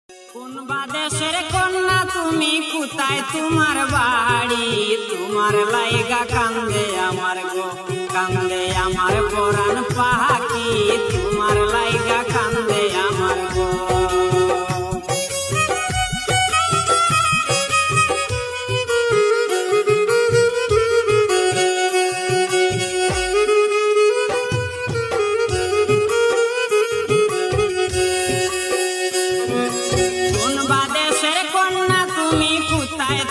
কোন বাদেশের কন্যা তুমি, কোথায় তোমার বাড়ি? তোমার লাইগা কান্দে আমার গো, কান্দে আমার পরাণ পাখি। তোমার লাইগা কান্দে আমার গো।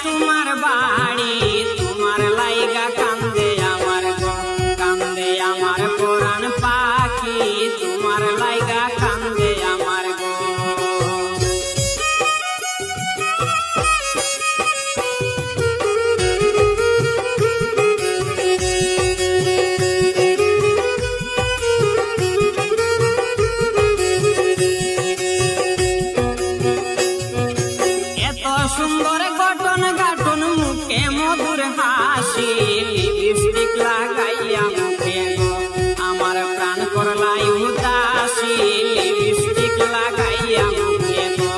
তোমার বাড়ি, তোমার লাইগা কান্দে আমার গো, কান্দে আমার পরাণ পাখি। তোমার লাইগা কান্দে আমার গো। এত সুন্দর গঠন গাঠন, মুখে মধুর হাসি, লিপস্টিক লাগাইয়া মুখে গো আমার প্রাণ করলাই উদাসী। লিপস্টিক লাগাইয়া মুখে গো।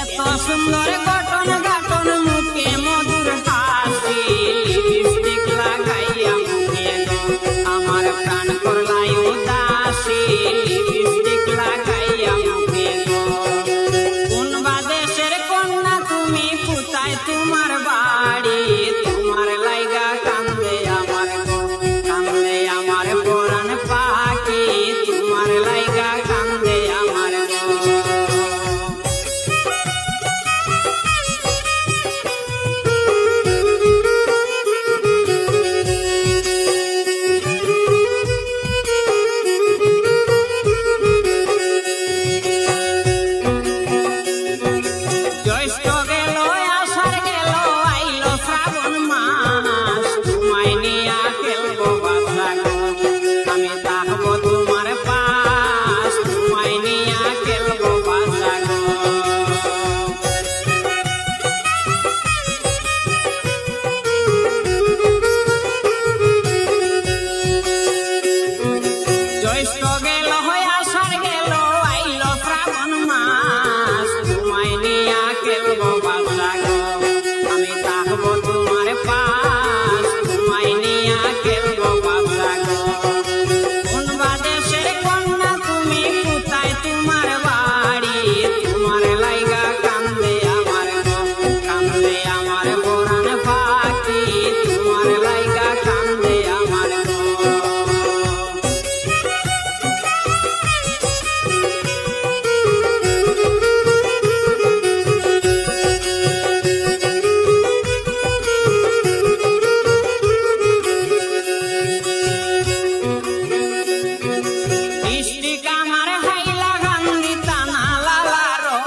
এত সুন্দর গঠন গাঠন, মুখে মধুর হাসি, লিপস্টিক লাগাইয়া মুখে গো আমার প্রাণ করলাই উদাসী। লিপস্টিক লাগাইয়া মুখে গো। কোন বাদেশের কন্যা তুমি, কোথায় তোমার বাড়ি? তোমার লাইগা কান্দে আমার গো, কান্দে আমার পরাণ পাখি। তোমার লাইগা কান্দে আমার গো। জ্যৈষ্ঠ গেল আষাঢ় গেল, আইলো শ্রাবণ মাস। তোমায় নিয়া খেলবো বাছা গো, আমি থাকবো তোমার পাশ। তোমায় নিয়া খেলবো বাছা গো। জ্যৈষ্ঠ গেল আষাঢ় গেল, আইলো শ্রাবণ মাস। তোমায় নিয়া খেলবো বাছা গো, আমি থাকবো তোমার পাশ। তোমায় নিয়া খেলবো বাছা গো। কোন বাদেশের কন্যা তুমি, কোথায় তোমার বাড়ি? তোমার লাইগা কান্দে আমার গো, কান্দে আমার পরাণ পাখি। তোমার লাইগা কান্দে আমার গো। ডিস্ট্রিক্ট আমার হাইলাকান্দি, থানা লালারো,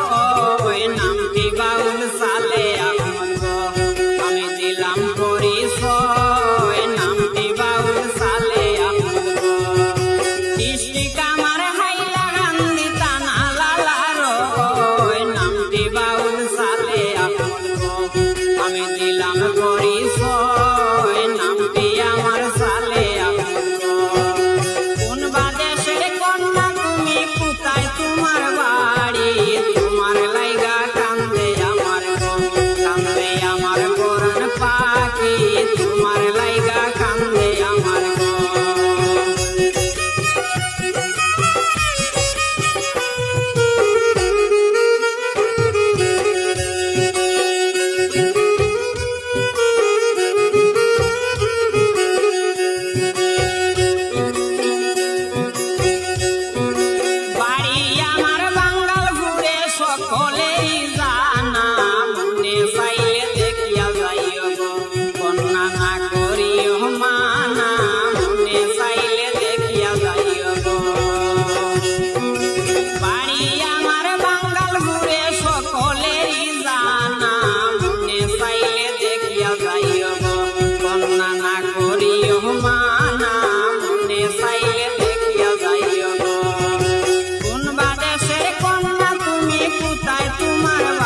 নামটি বাউল সালে আহমদ গো, আমি দিলাম পরিচয়। নামটি বাউল সালে আহমদ গো। ডিস্ট্রিক্ট আমার হাইলাকান্দি, থানা লালারো, নামটি বাউল সালে আহমদ গো, আমি দিলাম পরিচয়। নামটি আমার সালে আহমদ গো। কোন বাদেশের কন্যা তুমি, কোথায় তোমার বাড়ি? তোমার লাইগা কান্দে আমার গো, কান্দে আমার পরাণ পাখি। তোমার লাইগা কান্দে আমার গো। বাড়ি আমার বাঙ্গালপুরে, সকলেই জানা। মনে চাইলে দেখিয়া যাইও গো, কন্যা না করিও মানা। মনে চাইলে দেখিয়া যাইও গো। বাড়ি আমার বাঙ্গালপুরে, সকলেই জানা। মনে চাইলে দেখিয়া যাইও গো, কন্যা না করিও মানা। মনে চাইলে দেখিয়া যাইও গো। কোন বাদেশের কন্যা তুমি, কোথায় তোমার